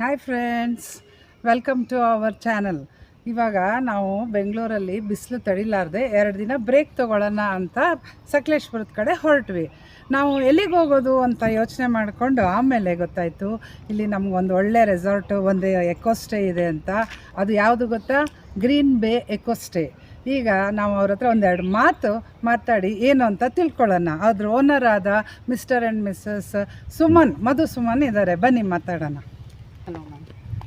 Hi friends, welcome to our channel. ಇವಾಗ ನಾವು ಬೆಂಗಳೂರಲ್ಲಿ ಬಿಸಿಲು ತಡಿಲಾರ್ದೆ 2 ದಿನ ಬ್ರೇಕ್ ತೊಗೊಳ್ಳೋಣ ಅಂತ ಸಕಲೇಶ್ಪುರದ ಕಡೆ ಹೊರಟ್ವಿ. ನಾವು ಎಲ್ಲಿಗೆ ಹೋಗೋದು ಅಂತ ಯೋಚನೆ ಮಾಡಿಕೊಂಡು ಆಮೇಲೆ ಗೊತ್ತಾಯಿತು ಇಲ್ಲಿ ನಮಗೊಂದು ಒಳ್ಳೆ ರೆಸಾರ್ಟು, ಒಂದು ಎಕೋ ಸ್ಟೇ ಇದೆ ಅಂತ. ಅದು ಯಾವುದು ಗೊತ್ತಾ? ಗ್ರೀನ್ ಬೇ ಎಕೋ ಸ್ಟೇ. ಈಗ ನಾವು ಅವ್ರ ಹತ್ರ ಒಂದೆರಡು ಮಾತು ಮಾತಾಡಿ ಏನು ಅಂತ ತಿಳ್ಕೊಳ್ಳೋಣ. ಅದ್ರ ಓನರ್ ಆದ ಮಿಸ್ಟರ್ ಆ್ಯಂಡ್ ಮಿಸ್ಸಸ್ ಮಧು ಸುಮನ್ ಇದ್ದಾರೆ. ಬನ್ನಿ ಮಾತಾಡೋಣ. Hello ma'am.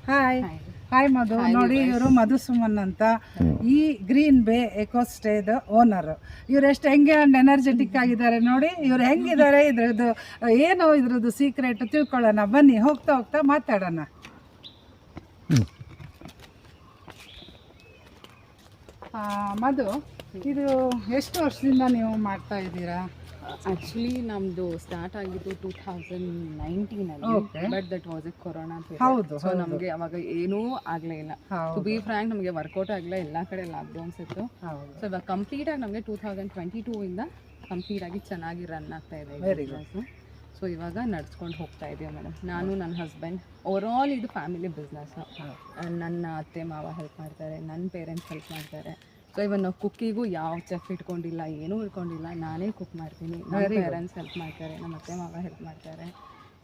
ಹಾಯ್ ಹಾಯ್ ಮಧು. ನೋಡಿ, ಇವರು ಮಧು ಸುಮನ್ ಅಂತ, ಈ ಗ್ರೀನ್ ಬೇ ಎಕೋ ಸ್ಟೇದ ಓನರ್. ಇವ್ರು ಎಷ್ಟು ಹೆಂಗೆ ಎನರ್ಜೆಟಿಕ್ ಆಗಿದ್ದಾರೆ ನೋಡಿ. ಇವ್ರು ಹೆಂಗಿದ್ದಾರೆ, ಇದ್ರದ್ದು ಏನು ಇದ್ರದ್ದು ಸೀಕ್ರೆಟ್ ತಿಳ್ಕೊಳ್ಳೋಣ. ಬನ್ನಿ, ಹೋಗ್ತಾ ಹೋಗ್ತಾ ಮಾತಾಡೋಣ. ಮಧು, ಇದು ಎಷ್ಟು ವರ್ಷದಿಂದ ನೀವು ಮಾಡ್ತಾ ಇದ್ದೀರಾ? ಆ್ಯಕ್ಚುಲಿ ನಮ್ಮದು ಸ್ಟಾರ್ಟ್ ಆಗಿದ್ದು 2019 but that was A corona. ಹೌದು. ಸೊ ನಮಗೆ ಅವಾಗ ಏನೂ ಆಗಲೇ ಇಲ್ಲ. ಟು ಬಿ ಫ್ರ್ಯಾಂಕ್, ನಮಗೆ ವರ್ಕೌಟ್ ಆಗಲಿಲ್ಲ. ಎಲ್ಲ ಕಡೆ ಲಾಕ್ಡೌನ್ಸ್ ಇತ್ತು. ಸೊ ಇವಾಗ ಕಂಪ್ಲೀಟಾಗಿ ನಮಗೆ 2022 ಇಂದ ಕಂಪ್ಲೀಟಾಗಿ ಚೆನ್ನಾಗಿ ರನ್ ಆಗ್ತಾ ಇದೆ ಬಿಸ್ನೆಸ್ಸು. ಸೊ ಇವಾಗ ನಡ್ಸ್ಕೊಂಡು ಹೋಗ್ತಾ ಇದ್ದೀವಿ ಮೇಡಮ್. ನಾನು, ನನ್ನ ಹಸ್ಬೆಂಡ್, ಓವರಾಲ್ ಇದು ಫ್ಯಾಮಿಲಿ ಬಿಸ್ನೆಸ್ಸು. ನನ್ನ ಅತ್ತೆ ಮಾವ ಹೆಲ್ಪ್ ಮಾಡ್ತಾರೆ, ನನ್ನ ಪೇರೆಂಟ್ಸ್ ಹೆಲ್ಪ್ ಮಾಡ್ತಾರೆ. ಸೊ ಇವನ್ ನಾವು ಕುಕ್ಕಿಗೂ ಯಾವ ಚೆಫ್ ಇಟ್ಕೊಂಡಿಲ್ಲ, ಏನೂ ಇಟ್ಕೊಂಡಿಲ್ಲ. ನಾನೇ ಕುಕ್ ಮಾಡ್ತೀನಿ. ನನ್ನ ಪೇರೆಂಟ್ಸ್ ಹೆಲ್ಪ್ ಮಾಡ್ತಾರೆ, ನಮ್ಮ ಅತ್ತೆ ಮಾವ ಹೆಲ್ಪ್ ಮಾಡ್ತಾರೆ.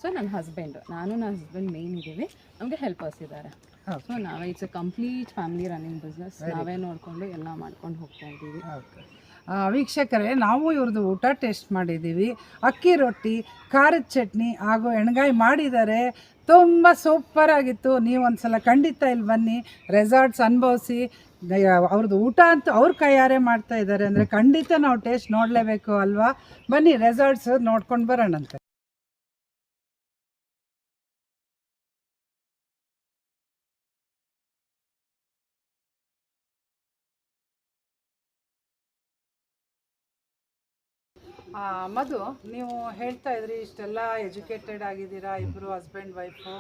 ಸೊ ನನ್ನ ಹಸ್ಬೆಂಡ್, ನನ್ನ ಹಸ್ಬೆಂಡ್ ಮೇನ್ ಇದ್ದೀವಿ. ನಮಗೆ ಹೆಲ್ಪರ್ಸ್ ಇದ್ದಾರೆ. ಸೊ ನಾವೇ it's A complete family running business. ನಾವೇ ನೋಡಿಕೊಂಡು ಎಲ್ಲ ಮಾಡ್ಕೊಂಡು ಹೋಗ್ತಾ ಇದ್ದೀವಿ. ವೀಕ್ಷಕರೇ, ನಾವು ಇವ್ರದ್ದು ಊಟ ಟೇಸ್ಟ್ ಮಾಡಿದ್ದೀವಿ. ಅಕ್ಕಿ ರೊಟ್ಟಿ, ಖಾರದ ಚಟ್ನಿ ಹಾಗೂ ಎಣ್ಗಾಯಿ ಮಾಡಿದ್ದಾರೆ. ತುಂಬ ಸೂಪರಾಗಿತ್ತು. ನೀವು ಒಂದ್ಸಲ ಖಂಡಿತ ಇಲ್ಲಿ ಬನ್ನಿ, ರೆಸಾರ್ಟ್ಸ್ ಅನುಭವಿಸಿ. ಅವ್ರದ್ದು ಊಟ ಅಂತೂ ಅವ್ರ ಕೈಯಾರೆ ಮಾಡ್ತಾ ಇದ್ದಾರೆ ಅಂದರೆ ಖಂಡಿತ ನಾವು ಟೇಸ್ಟ್ ನೋಡಲೇಬೇಕು ಅಲ್ವಾ? ಬನ್ನಿ, ರೆಸಾರ್ಟ್ಸ್ ನೋಡ್ಕೊಂಡು ಬರೋಣಂತೆ. ಮಧು, ನೀವು ಹೇಳ್ತಾ ಇದ್ರಿ ಇಷ್ಟೆಲ್ಲ ಎಜುಕೇಟೆಡ್ ಆಗಿದ್ದೀರಾ, ಇಬ್ಬರು ಹಸ್ಬೆಂಡ್ ವೈಫು.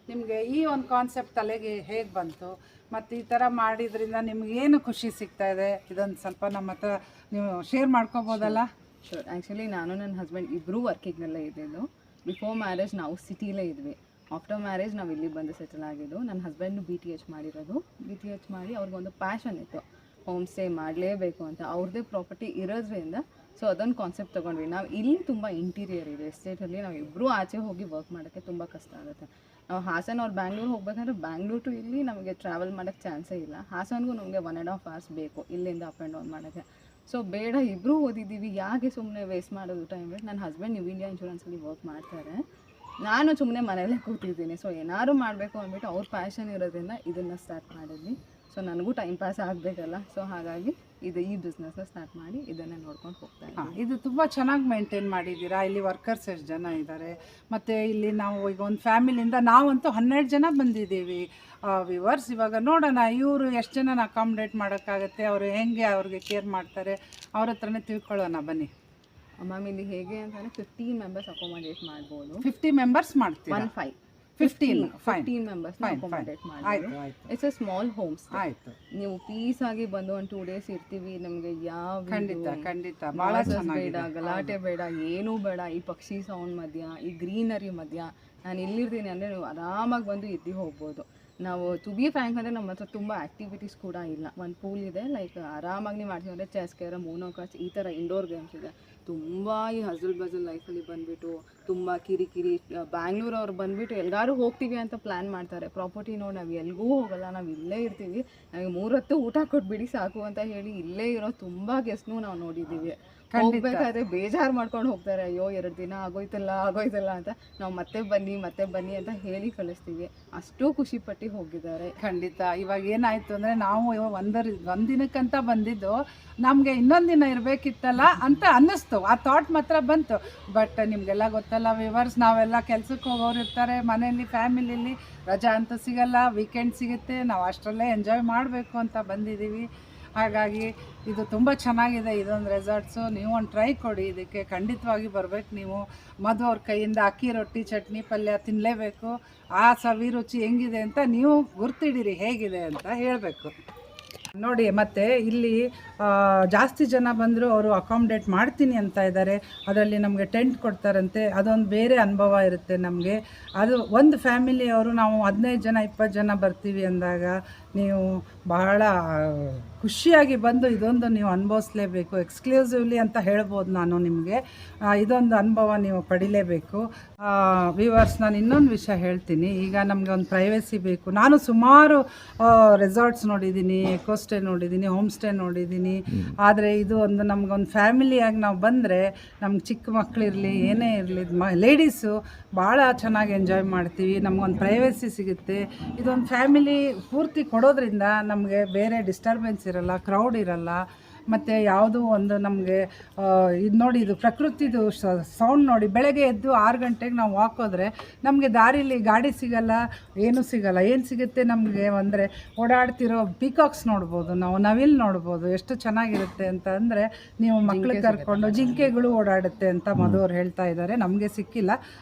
ನಿಮಗೆ ಈ ಒಂದು ಕಾನ್ಸೆಪ್ಟ್ ತಲೆಗೆ ಹೇಗೆ ಬಂತು, ಮತ್ತು ಈ ಥರ ಮಾಡಿದ್ರಿಂದ ನಿಮಗೇನು ಖುಷಿ ಸಿಗ್ತಾ ಇದೆ? ಇದೊಂದು ಸ್ವಲ್ಪ ನಮ್ಮ ಹತ್ರ ನೀವು ಶೇರ್ ಮಾಡ್ಕೋಬೋದಲ್ಲ? ಶೋರ್. ಆ್ಯಕ್ಚುಲಿ ನಾನು ನನ್ನ ಹಸ್ಬೆಂಡ್ ಇಬ್ಬರೂ ವರ್ಕಿಂಗ್ನಲ್ಲೇ ಇದ್ದಿದ್ದು. ಬಿಫೋರ್ ಮ್ಯಾರೇಜ್ ನಾವು ಸಿಟಿಲೇ ಇದ್ವಿ. ಆಫ್ಟರ್ ಮ್ಯಾರೇಜ್ ನಾವು ಇಲ್ಲಿ ಬಂದು ಸೆಟಲ್ ಆಗಿದ್ದು. ನನ್ನ ಹಸ್ಬೆಂಡು BTH ಮಾಡಿರೋದು. BTH ಮಾಡಿ ಅವ್ರಿಗೊಂದು ಪ್ಯಾಷನ್ ಇತ್ತು, ಹೋಮ್ ಸ್ಟೇ ಮಾಡಲೇಬೇಕು ಅಂತ. ಅವ್ರದ್ದೇ ಪ್ರಾಪರ್ಟಿ ಇರೋದ್ರಿಂದ ಸೊ ಅದೊಂದು ಕಾನ್ಸೆಪ್ಟ್ ತೊಗೊಂಡ್ವಿ. ನಾವು ಇಲ್ಲಿ ತುಂಬ ಇಂಟೀರಿಯರ್ ಇದೆ ಎಸ್ಟೇಟಲ್ಲಿ. ನಾವು ಇಬ್ಬರೂ ಆಚೆ ಹೋಗಿ ವರ್ಕ್ ಮಾಡೋಕ್ಕೆ ತುಂಬ ಕಷ್ಟ ಆಗುತ್ತೆ. ನಾವು ಹಾಸನ ಅವ್ರು ಬ್ಯಾಂಗ್ಳೂರು ಹೋಗ್ಬೇಕಂದ್ರೆ ಬ್ಯಾಂಗ್ಳೂರ್ ಟು ಇಲ್ಲಿ ನಮಗೆ ಟ್ರಾವೆಲ್ ಮಾಡೋಕ್ಕೆ ಚಾನ್ಸೇ ಇಲ್ಲ. ಹಾಸನ್ಗೂ ನಮಗೆ 1.5 hours ಬೇಕು ಇಲ್ಲಿಂದ ಅಪ್ ಆ್ಯಂಡ್ ಡೌನ್ ಮಾಡೋಕ್ಕೆ. ಸೊ ಬೇಡ, ಇಬ್ಬರೂ ಓದಿದ್ದೀವಿ, ಯಾಕೆ ಸುಮ್ಮನೆ ವೇಸ್ಟ್ ಮಾಡೋದು ಟೈಮ್. ನನ್ನ ಹಸ್ಬೆಂಡ್ ನ್ಯೂ ಇಂಡಿಯಾ ಇನ್ಶೂರೆನ್ಸಲ್ಲಿ ವರ್ಕ್ ಮಾಡ್ತಾರೆ, ನಾನು ಸುಮ್ಮನೆ ಮನೆಯಲ್ಲೇ ಕೂತಿದ್ದೀನಿ. ಸೊ ಏನಾದ್ರು ಮಾಡಬೇಕು ಅಂದ್ಬಿಟ್ಟು ಅವ್ರ ಪ್ಯಾಷನ್ ಇರೋದ್ರಿಂದ ಇದನ್ನು ಸ್ಟಾರ್ಟ್ ಮಾಡಿದ್ವಿ. ಸೊ ನನಗೂ ಟೈಮ್ ಪಾಸ್ ಆಗಬೇಕಲ್ಲ. ಸೊ ಹಾಗಾಗಿ ಈ ಬಿಸ್ನೆಸ್ನ ಸ್ಟಾರ್ಟ್ ಮಾಡಿ ಇದನ್ನೇ ನೋಡ್ಕೊಂಡು ಹೋಗ್ತಾ ಇದ್ದೀನಿ. ಇದು ತುಂಬ ಚೆನ್ನಾಗಿ ಮೇಂಟೈನ್ ಮಾಡಿದ್ದೀರಾ. ಇಲ್ಲಿ ವರ್ಕರ್ಸ್ ಎಷ್ಟು ಜನ ಇದ್ದಾರೆ, ಮತ್ತು ಇಲ್ಲಿ ನಾವು ಈಗ ಒಂದು ಫ್ಯಾಮಿಲಿಯಿಂದ ನಾವಂತೂ 12 ಜನ ಬಂದಿದ್ದೀವಿ ವ್ಯೂವರ್ಸ್. ಇವಾಗ ನೋಡೋಣ ಇವರು ಎಷ್ಟು ಜನನ ಅಕಾಮಿಡೇಟ್ ಮಾಡೋಕ್ಕಾಗತ್ತೆ, ಅವರು ಹೆಂಗೆ ಅವ್ರಿಗೆ ಕೇರ್ ಮಾಡ್ತಾರೆ, ಅವ್ರ ಹತ್ರನೇ ತಿಳ್ಕೊಳ್ಳೋಣ. ಬನ್ನಿ ಮ್ಯಾಮ್, ಇಲ್ಲಿ ಹೇಗೆ ಅಂತಂದರೆ 15 ಮೆಂಬರ್ಸ್ ಅಕಾಮಿಡೇಟ್ ಮಾಡ್ಬೋದು. 50 ಮೆಂಬರ್ಸ್ ಮಾಡ್ತೀವಿ. 15 ಮೆಂಬರ್ಸ್ ಅಕಾಮಿಡೇಟ್ ಮಾಡಿ. It's a small homes. ಆಯಿತು, ನೀವು ಪೀಸ್ ಆಗಿ ಬಂದು ಒಂದು 2 days ಇರ್ತೀವಿ. ನಮಗೆ ಯಾವ ಖಂಡಿತ ಬೇಡ, ಗಲಾಟೆ ಬೇಡ, ಏನೂ ಬೇಡ. ಈ ಪಕ್ಷಿ ಸೌಂಡ್ ಮಧ್ಯ, ಈ ಗ್ರೀನರಿ ಮಧ್ಯ ನಾನು ಎಲ್ಲಿರ್ತೀನಿ ಅಂದರೆ ನೀವು ಆರಾಮಾಗಿ ಬಂದು ಎದ್ದು ಹೋಗ್ಬೋದು. ನಾವು ಟು ಬಿ ಫ್ರ್ಯಾಂಕ್ ಅಂದರೆ ನಮ್ಮ ಹತ್ರ ತುಂಬ ಆ್ಯಕ್ಟಿವಿಟೀಸ್ ಕೂಡ ಇಲ್ಲ. ಒಂದು ಪೂಲ್ ಇದೆ, ಲೈಕ್ ಆರಾಮಾಗಿ ನೀವು ಮಾಡ್ತೀವಿ ಅಂದರೆ ಚೆಸ್, ಕ್ಯಾರಮ್, ಮೋನೋಕಾಚ್ ಈ ಥರ ಇಂಡೋರ್ ಗೇಮ್ಸ್ ಇದೆ. ತುಂಬ ಈ ಹಜಲ್ ಬಜಲ್ ಲೈಫಲ್ಲಿ ಬಂದುಬಿಟ್ಟು ತುಂಬ ಕಿರಿಕಿರಿ. ಬ್ಯಾಂಗ್ಳೂರವ್ರು ಬಂದುಬಿಟ್ಟು ಎಲ್ಲರೂ ಹೋಗ್ತೀವಿ ಅಂತ ಪ್ಲ್ಯಾನ್ ಮಾಡ್ತಾರೆ. ಪ್ರಾಪರ್ಟಿ ನೋಡಿ ನಾವು ಎಲ್ಲಿಗೂ ಹೋಗಲ್ಲ, ನಾವು ಇಲ್ಲೇ ಇರ್ತೀವಿ, ನಮಗೆ 3 ಹೊತ್ತು ಊಟ ಕೊಟ್ಬಿಡಿ ಸಾಕು ಅಂತ ಹೇಳಿ ಇಲ್ಲೇ ಇರೋ ತುಂಬ ಗೆಸ್ಟ್ನೂ ನಾವು ನೋಡಿದ್ದೀವಿ. ಹೋಗ್ಬೇಕಾದ್ರೆ ಬೇಜಾರು ಮಾಡ್ಕೊಂಡು ಹೋಗ್ತಾರೆ, ಅಯ್ಯೋ 2 ದಿನ ಆಗೋಯ್ತಲ್ಲ ಅಂತ. ನಾವು ಮತ್ತೆ ಬನ್ನಿ ಅಂತ ಹೇಳಿ ಕಳಿಸ್ತೀವಿ. ಅಷ್ಟು ಖುಷಿಪಟ್ಟು ಹೋಗಿದ್ದಾರೆ. ಖಂಡಿತ. ಇವಾಗ ಏನಾಯಿತು ಅಂದರೆ ನಾವು ಒಂದು ದಿನಕ್ಕಂತ ಬಂದಿದ್ದು, ನಮಗೆ ಇನ್ನೊಂದು ದಿನ ಇರಬೇಕಿತ್ತಲ್ಲ ಅಂತ ಅನ್ನಿಸ್ತು. ಆ ಥಾಟ್ ಮಾತ್ರ ಬಂತು. ಬಟ್ ನಿಮಗೆಲ್ಲ ಗೊತ್ತಲ್ಲ ವ್ಯೂವರ್ಸ್, ನಾವೆಲ್ಲ ಕೆಲಸಕ್ಕೆ ಹೋಗೋರು ಇರ್ತಾರೆ, ಮನೆಯಲ್ಲಿ ಫ್ಯಾಮಿಲಿಯಲ್ಲಿ ರಜಾ ಅಂತ ಸಿಗಲ್ಲ, ವೀಕೆಂಡ್ ಸಿಗುತ್ತೆ, ನಾವು ಅಷ್ಟರಲ್ಲೇ ಎಂಜಾಯ್ ಮಾಡಬೇಕು ಅಂತ ಬಂದಿದ್ದೀವಿ. ಹಾಗಾಗಿ ಇದು ತುಂಬ ಚೆನ್ನಾಗಿದೆ, ಇದೊಂದು ರೆಸಾರ್ಟ್ಸು. ನೀವು ಒಂದು ಟ್ರೈ ಕೊಡಿ, ಇದಕ್ಕೆ ಖಂಡಿತವಾಗಿ ಬರಬೇಕು ನೀವು. ಮಧು ಅವ್ರ ಕೈಯಿಂದ ಅಕ್ಕಿ ರೊಟ್ಟಿ, ಚಟ್ನಿ, ಪಲ್ಯ ತಿನ್ನಲೇಬೇಕು. ಆ ಸವಿ ರುಚಿ ಹೆಂಗಿದೆ ಅಂತ ನೀವು ಗುರ್ತಿಡಿರಿ, ಹೇಗಿದೆ ಅಂತ ಹೇಳಬೇಕು. ನೋಡಿ ಮತ್ತೆ ಇಲ್ಲಿ ಜಾಸ್ತಿ ಜನ ಬಂದರೂ ಅವರು ಅಕಾಮಿಡೇಟ್ ಮಾಡ್ತೀನಿ ಅಂತ ಇದ್ದಾರೆ. ಅದರಲ್ಲಿ ನಮಗೆ ಟೆಂಟ್ ಕೊಡ್ತಾರಂತೆ, ಅದೊಂದು ಬೇರೆ ಅನುಭವ ಇರುತ್ತೆ ನಮಗೆ. ಅದು ಒಂದು ಫ್ಯಾಮಿಲಿಯವರು ನಾವು 15 ಜನ 20 ಜನ ಬರ್ತೀವಿ ಅಂದಾಗ ನೀವು ಬಹಳ ಖುಷಿಯಾಗಿ ಬಂದು ಇದೊಂದು ನೀವು ಅನುಭವಿಸ್ಲೇಬೇಕು. ಎಕ್ಸ್ಕ್ಲೂಸಿವ್ಲಿ ಅಂತ ಹೇಳ್ಬೋದು ನಾನು ನಿಮಗೆ. ಇದೊಂದು ಅನುಭವ ನೀವು ಪಡಿಲೇಬೇಕು. ವ್ಯೂವರ್ಸ್, ನಾನು ಇನ್ನೊಂದು ವಿಷಯ ಹೇಳ್ತೀನಿ. ಈಗ ನಮಗೆ ಒಂದು ಪ್ರೈವೇಸಿ ಬೇಕು. ನಾನು ಸುಮಾರು ರೆಸಾರ್ಟ್ಸ್ ನೋಡಿದ್ದೀನಿ, ಎಕೋ ಸ್ಟೇ ನೋಡಿದ್ದೀನಿ, ಹೋಮ್ ಸ್ಟೇ ನೋಡಿದ್ದೀನಿ. ಆದರೆ ಇದು ಒಂದು ನಮಗೊಂದು ಫ್ಯಾಮಿಲಿಯಾಗಿ ನಾವು ಬಂದರೆ ನಮ್ಗೆ ಚಿಕ್ಕ ಮಕ್ಕಳಿರಲಿ ಏನೇ ಇರಲಿ ಲೇಡೀಸು ಭಾಳ ಚೆನ್ನಾಗಿ ಎಂಜಾಯ್ ಮಾಡ್ತೀವಿ. ನಮಗೊಂದು ಪ್ರೈವೇಸಿ ಸಿಗುತ್ತೆ. ಇದೊಂದು ಫ್ಯಾಮಿಲಿ ಪೂರ್ತಿ ಕೊಡೋದ್ರಿಂದ ನಮಗೆ ಬೇರೆ ಡಿಸ್ಟರ್ಬೆನ್ಸ್ ಇರಲ್ಲ, ಕ್ರೌಡ್ ಇರಲ್ಲ. ಮತ್ತು ಯಾವುದೂ ಒಂದು ನಮಗೆ ಇದು ನೋಡಿ, ಇದು ಪ್ರಕೃತಿದು ಸೌಂಡ್ ನೋಡಿ. ಬೆಳಗ್ಗೆ ಎದ್ದು 6 ಗಂಟೆಗೆ ನಾವು ವಾಕ್ ಹೋದರೆ ನಮಗೆ ದಾರಿಲಿ ಗಾಡಿ ಸಿಗಲ್ಲ, ಏನೂ ಸಿಗಲ್ಲ. ಏನು ಸಿಗುತ್ತೆ ನಮಗೆ ಅಂದರೆ ಓಡಾಡ್ತಿರೋ ಪೀಕಾಕ್ಸ್ ನೋಡ್ಬೋದು, ನಾವು ನವಿಲ್ ನೋಡ್ಬೋದು. ಎಷ್ಟು ಚೆನ್ನಾಗಿರುತ್ತೆ ಅಂತ ಅಂದರೆ, ನೀವು ಮಕ್ಳಿಗೆ ಕರ್ಕೊಂಡು ಜಿಂಕೆಗಳು ಓಡಾಡುತ್ತೆ ಅಂತ ಮಧು ಅವ್ರು ಹೇಳ್ತಾ ಇದ್ದಾರೆ. ನಮಗೆ ಸಿಕ್ಕಿಲ್ಲ,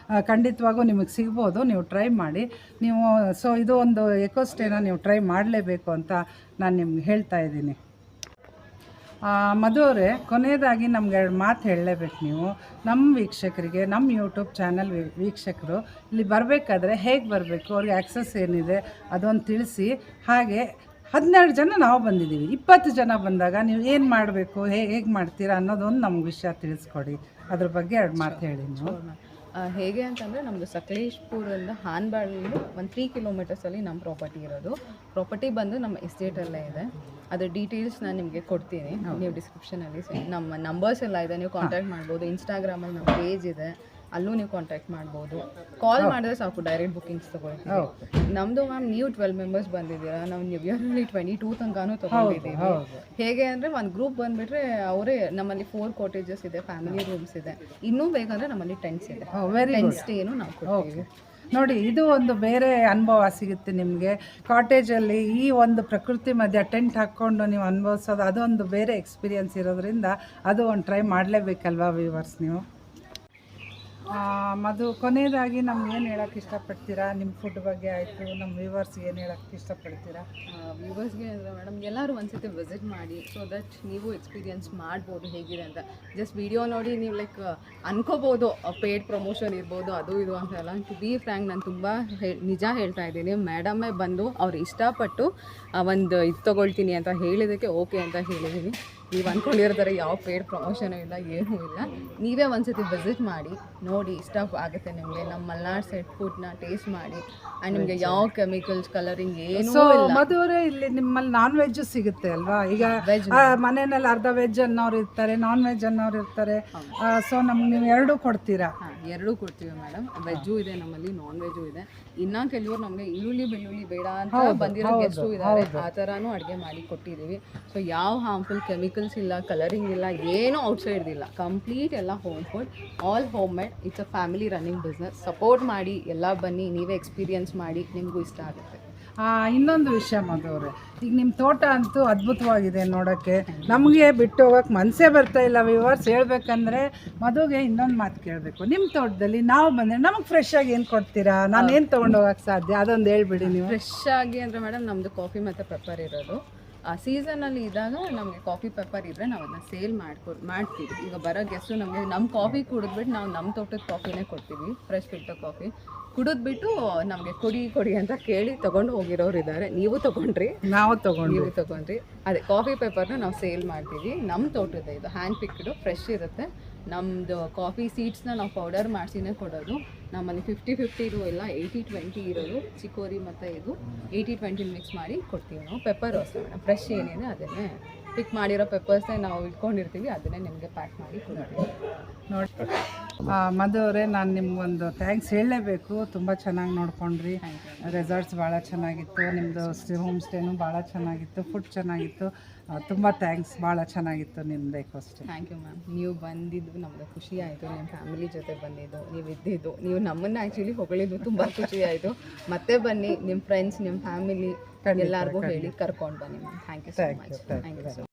ಖಂಡಿತವಾಗೂ ನಿಮಗೆ ಸಿಗ್ಬೋದು, ನೀವು ಟ್ರೈ ಮಾಡಿ ನೀವು. ಸೊ ಇದು ಒಂದು ಎಕೋ ಸ್ಟೇನ ನೀವು ಟ್ರೈ ಮಾಡಲೇಬೇಕು ಅಂತ ನಾನು ನಿಮ್ಗೆ ಹೇಳ್ತಾ ಇದ್ದೀನಿ. ಮಧು ಅವರೇ, ಕೊನೆಯದಾಗಿ ನಮ್ಗೆ 2 ಮಾತು ಹೇಳಲೇಬೇಕು ನೀವು. ನಮ್ಮ ವೀಕ್ಷಕರಿಗೆ, ನಮ್ಮ ಯೂಟ್ಯೂಬ್ ಚಾನಲ್ ವೀಕ್ಷಕರು ಇಲ್ಲಿ ಬರಬೇಕಾದ್ರೆ ಹೇಗೆ ಬರಬೇಕು, ಅವ್ರಿಗೆ ಆ್ಯಕ್ಸಸ್ ಏನಿದೆ ಅದೊಂದು ತಿಳಿಸಿ. ಹಾಗೆ 12 ಜನ ನಾವು ಬಂದಿದ್ದೀವಿ, 20 ಜನ ಬಂದಾಗ ನೀವು ಏನು ಮಾಡಬೇಕು, ಹೇಗೆ ಮಾಡ್ತೀರಾ ಅನ್ನೋದೊಂದು ನಮ್ಗೆ ವಿಷಯ ತಿಳಿಸ್ಕೊಡಿ. ಅದ್ರ ಬಗ್ಗೆ 2 ಮಾತು ಹೇಳಿ ನೀವು. ಹೇಗೆ ಅಂತಂದರೆ, ನಮ್ಮದು ಸಕಲೇಶ್ಪುರದಿಂದ ಹಾನ್ಬಾಳಿಂದ ಒಂದು 3 ಕಿಲೋಮೀಟರ್ಸಲ್ಲಿ ನಮ್ಮ ಪ್ರಾಪರ್ಟಿ ಇರೋದು. ಪ್ರಾಪರ್ಟಿ ಬಂದು ನಮ್ಮ ಎಸ್ಟೇಟಲ್ಲೇ ಇದೆ. ಅದ್ರ ಡೀಟೇಲ್ಸ್ ನಾನು ನಿಮಗೆ ಕೊಡ್ತೀನಿ, ನೀವು ಡಿಸ್ಕ್ರಿಪ್ಷನಲ್ಲಿ ನಮ್ಮ ನಂಬರ್ಸ್ ಎಲ್ಲ ಇದೆ, ನೀವು ಕಾಂಟ್ಯಾಕ್ಟ್ ಮಾಡ್ಬೋದು. ಇನ್ಸ್ಟಾಗ್ರಾಮಲ್ಲಿ ನಮ್ಮ ಪೇಜ್ ಇದೆ, ಅಲ್ಲೂ ನೀವು ಕಾಂಟ್ಯಾಕ್ಟ್ ಮಾಡ್ಬೋದು. ಕಾಲ್ ಮಾಡಿದ್ರೆ ಸಾಕು, ಡೈರೆಕ್ಟ್ ಬುಕ್ಕಿಂಗ್ಸ್ ತೊಗೊಳ್ತೀವಿ. ನಮ್ಮದು ಮ್ಯಾಮ್ ನೀವು 12 ಮೆಂಬರ್ಸ್ ಬಂದಿದ್ದೀರಾ, ನಾವು ನ್ಯೂ ಇಯರಲ್ಲಿ 22 ತನಕನೂ ತೊಗೊಂಡಿದ್ದೀವಿ. ಹೇಗೆ ಅಂದರೆ, ಒಂದು ಗ್ರೂಪ್ ಬಂದುಬಿಟ್ರೆ ಅವರೇ ನಮ್ಮಲ್ಲಿ 4 ಕಾಟೇಜಸ್ ಇದೆ, ಫ್ಯಾಮಿಲಿ ರೂಮ್ಸ್ ಇದೆ. ಇನ್ನೂ ಬೇಕಂದರೆ ನಮ್ಮಲ್ಲಿ ಟೆಂಟ್ಸ್ ಇದೆ, ಟೆಂಟ್ ಸ್ಟೇನು ನಾವು ಕೊಡ್ತೀವಿ. ನೋಡಿ, ಇದು ಒಂದು ಬೇರೆ ಅನುಭವ ಸಿಗುತ್ತೆ ನಿಮಗೆ. ಕಾಟೇಜಲ್ಲಿ ಈ ಒಂದು ಪ್ರಕೃತಿ ಮಧ್ಯೆ ಟೆಂಟ್ ಹಾಕ್ಕೊಂಡು ನೀವು ಅನುಭವಿಸೋದು, ಅದೊಂದು ಬೇರೆ ಎಕ್ಸ್ಪೀರಿಯನ್ಸ್ ಇರೋದ್ರಿಂದ ಅದು ಒಂದು ಟ್ರೈ ಮಾಡಲೇಬೇಕಲ್ವಾ ವ್ಯೂವರ್ಸ್ ನೀವು. ಮಧು, ಕೊನೆಯದಾಗಿ ನಮ್ಗೆ ಏನು ಹೇಳೋಕ್ಕೆ ಇಷ್ಟಪಡ್ತೀರಾ? ನಿಮ್ಮ ಫುಡ್ ಬಗ್ಗೆ ಆಯಿತು, ನಮ್ಮ ವ್ಯೂವರ್ಸ್ಗೆ ಏನು ಹೇಳೋಕ್ಕೆ ಇಷ್ಟಪಡ್ತೀರಾ? ವ್ಯೂವರ್ಸ್ಗೆ ಅಂದರೆ ಮೇಡಮ್, ಎಲ್ಲರೂ ಒಂದ್ಸತಿ ವಿಸಿಟ್ ಮಾಡಿ, ಸೊ ದಟ್ ನೀವು ಎಕ್ಸ್ಪೀರಿಯನ್ಸ್ ಮಾಡ್ಬೋದು ಹೇಗಿದೆ ಅಂತ. ಜಸ್ಟ್ ವಿಡಿಯೋ ನೋಡಿ ನೀವು ಲೈಕ್ ಅನ್ಕೋಬೋದು ಪೇಯ್ಡ್ ಪ್ರಮೋಷನ್ ಇರ್ಬೋದು, ಅದು ಇದು ಅಂತೆಲ್ಲ. ಟು ಬಿ ಫ್ರ್ಯಾಂಕ್, ನಾನು ತುಂಬ ನಿಜ ಹೇಳ್ತಾ ಇದ್ದೀನಿ. ಮೇಡಮೇ ಬಂದು ಅವ್ರು ಇಷ್ಟಪಟ್ಟು ಒಂದು ಇದು ತೊಗೊಳ್ತೀನಿ ಅಂತ ಹೇಳಿದ್ದಕ್ಕೆ ಓಕೆ ಅಂತ ಹೇಳಿದ್ದೀನಿ. ನೀವು ಅಂದ್ಕೊಂಡಿರ್ತಾರೆ ಯಾವ ಪೇಯ್ಡ್ ಪ್ರಮೋಷನೂ ಇಲ್ಲ, ಏನೂ ಇಲ್ಲ. ನೀವೇ ಒಂದ್ಸತಿ ವಿಸಿಟ್ ಮಾಡಿ ನೋಡಿ, ಇಷ್ಟ ಆಗುತ್ತೆ ನಿಮಗೆ. ನಮ್ಮ ಮಲ್ನಾಡ್ ಸೈಡ್ ಫುಡ್ನ ಟೇಸ್ಟ್ ಮಾಡಿ. ಆ್ಯಂಡ್ ನಿಮಗೆ ಯಾವ ಕೆಮಿಕಲ್ಸ್, ಕಲರಿಂಗ್ ಏನೂ ಇಲ್ಲ. ಮಧುವರೇ, ಇಲ್ಲಿ ನಿಮ್ಮಲ್ಲಿ ನಾನ್ ವೆಜ್ ಸಿಗುತ್ತೆ ಅಲ್ವಾ? ಈಗ ಮನೆಯಲ್ಲಿ ಅರ್ಧ ವೆಜ್ ಅನ್ನೋರು ಇರ್ತಾರೆ, ನಾನ್ ವೆಜ್ ಅನ್ನೋರು ಇರ್ತಾರೆ. ಸೊ ನಮ್ಗೆ ನೀವು ಎರಡೂ ಕೊಡ್ತೀರಾ? ಎರಡೂ ಕೊಡ್ತೀವಿ ಮೇಡಮ್. ವೆಜ್ಜು ಇದೆ ನಮ್ಮಲ್ಲಿ, ನಾನ್ ವೆಜ್ಜು ಇದೆ. ಇನ್ನು ಕೆಲವರು ನಮಗೆ ಈರುಳ್ಳಿ ಬೆಳ್ಳುಳ್ಳಿ ಬೇಡ ಅಂತ ಬಂದಿರೋ ಗೆಸ್ಟು ಇದ್ದಾರೆ, ಆ ಥರನೂ ಅಡುಗೆ ಮಾಡಿ ಕೊಟ್ಟಿದ್ದೀವಿ. ಸೊ ಯಾವ ಹಾರ್ಮ್ಫುಲ್ ಕೆಮಿಕಲ್ಸ್ ಇಲ್ಲ, ಕಲರಿಂಗ್ ಇಲ್ಲ, ಏನೂ ಔಟ್ಸೈಡ್ದಿಲ್ಲ. ಕಂಪ್ಲೀಟ್ ಎಲ್ಲ home food, all home made. It's a family running business. Support ಮಾಡಿ, ಎಲ್ಲ ಬನ್ನಿ, ನೀವೇ ಎಕ್ಸ್ಪೀರಿಯನ್ಸ್ ಮಾಡಿ, ನಿಮಗೂ ಇಷ್ಟ ಆಗುತ್ತೆ. ಇನ್ನೊಂದು ವಿಷಯ ಮಧು ಅವರೇ, ಈಗ ನಿಮ್ಮ ತೋಟ ಅಂತೂ ಅದ್ಭುತವಾಗಿದೆ ನೋಡೋಕ್ಕೆ. ನಮಗೆ ಬಿಟ್ಟು ಹೋಗೋಕ್ಕೆ ಮನಸ್ಸೇ ಬರ್ತಾ ಇಲ್ಲ ವ್ಯೂವರ್ಸ್. ಹೇಳ್ಬೇಕಂದ್ರೆ ಮಧುಗೆ ಇನ್ನೊಂದು ಮಾತು ಕೇಳಬೇಕು. ನಿಮ್ಮ ತೋಟದಲ್ಲಿ ನಾವು ಬಂದರೆ ನಮಗೆ ಫ್ರೆಶ್ ಆಗಿ ಏನು ಕೊಡ್ತೀರಾ? ನಾನು ಏನು ತೊಗೊಂಡು ಹೋಗೋಕ್ಕೆ ಸಾಧ್ಯ, ಅದೊಂದು ಹೇಳ್ಬಿಡಿ ನೀವು. ಫ್ರೆಶ್ ಆಗಿ ಅಂದರೆ ಮೇಡಮ್, ನಮ್ಮದು ಕಾಫಿ ಮತ್ತು ಪೆಪ್ಪರ್ ಇರೋದು. ಆ ಸೀಸನಲ್ಲಿ ಇದ್ದಾಗ ನಮಗೆ ಕಾಫಿ ಪೆಪ್ಪರ್ ಇದ್ದರೆ ನಾವು ಅದನ್ನ ಸೇಲ್ ಮಾಡ್ತೀವಿ. ಈಗ ಬರೋ ಗೆಸ್ಟು ನಮಗೆ ನಮ್ಮ ಕಾಫಿ ಕುಡಿದ್ಬಿಟ್ಟು ನಾವು ನಮ್ಮ ತೋಟದ ಕಾಫಿನೇ ಕೊಡ್ತೀವಿ, ಫ್ರೆಶ್ ಫಿಲ್ಟರ್ ಕಾಫಿ. ಕುಡಿದ್ಬಿಟ್ಟು ನಮಗೆ ಕೊಡಿ ಅಂತ ಕೇಳಿ ತೊಗೊಂಡು ಹೋಗಿರೋರು ಇದ್ದಾರೆ. ನೀವು ತೊಗೊಂಡ್ರಿ, ನೀವು ತೊಗೊಂಡ್ರಿ. ಅದೇ ಕಾಫಿ ಪೇಪರ್ನ ನಾವು ಸೇಲ್ ಮಾಡ್ತೀವಿ. ನಮ್ಮ ತೋಟದ ಇದು ಹ್ಯಾಂಡ್ ಪಿಕ್ಡು, ಫ್ರೆಶ್ ಇರುತ್ತೆ. ನಮ್ಮದು ಕಾಫಿ ಸೀಡ್ಸ್ನ ನಾವು ಪೌಡರ್ ಮಾಡಿಸಿನೇ ಕೊಡೋದು. ನಮ್ಮಲ್ಲಿ 50-50 ಇಲ್ಲ, 80-20 ಇರೋದು. ಚಿಕೋರಿ ಮತ್ತು ಇದು 80-20 ಮಿಕ್ಸ್ ಮಾಡಿ ಕೊಡ್ತೀವಿ ನಾವು. ಪೆಪ್ಪರ್ ಅಷ್ಟೇ ಮೇಡಮ್, ಫ್ರೆಶ್ ಏನಿದೆ ಅದನ್ನೇ ಪಿಕ್ ಮಾಡಿರೋ ಪೆಪ್ಪರ್ಸ್ನೇ ನಾವು ಇಟ್ಕೊಂಡಿರ್ತೀವಿ, ಅದನ್ನೇ ನಿಮಗೆ ಪ್ಯಾಕ್ ಮಾಡಿ ಕೊಡ್ತೀವಿ. ನೋಡಿ ಮಧು ಅವರೇ, ನಾನು ನಿಮ್ಗೊಂದು ಥ್ಯಾಂಕ್ಸ್ ಹೇಳಲೇಬೇಕು. ತುಂಬ ಚೆನ್ನಾಗಿ ನೋಡ್ಕೊಂಡ್ರಿ. ರೆಸಾರ್ಟ್ಸ್ ಭಾಳ ಚೆನ್ನಾಗಿತ್ತು, ನಿಮ್ಮದು ಹೋಮ್ ಸ್ಟೇನೂ ಭಾಳ ಚೆನ್ನಾಗಿತ್ತು, ಫುಡ್ ಚೆನ್ನಾಗಿತ್ತು. ತುಂಬ ಥ್ಯಾಂಕ್ಸ್, ಭಾಳ ಚೆನ್ನಾಗಿತ್ತು ನಿಮ್ಮದು eco stay. Thank you ma'am. ನೀವು ಬಂದಿದ್ದು ನಮಗೆ ಖುಷಿ ಆಯಿತು. ನಿಮ್ಮ ಫ್ಯಾಮಿಲಿ ಜೊತೆ ಬಂದಿದ್ದು, ನೀವು ಇದ್ದಿದ್ದು, ನೀವು ನಮ್ಮನ್ನು ಆ್ಯಕ್ಚುಲಿ ಹೊಗಳಿದ್ದು ತುಂಬ ಖುಷಿ ಆಯಿತು. ಮತ್ತೆ ಬನ್ನಿ, ನಿಮ್ಮ ಫ್ರೆಂಡ್ಸ್, ನಿಮ್ಮ ಫ್ಯಾಮಿಲಿ ಎಲ್ಲರಿಗೂ ಹೇಳಿ ಕರ್ಕೊಂಡು ಬನ್ನಿ ma'am. Thank you so much. Thank you so much.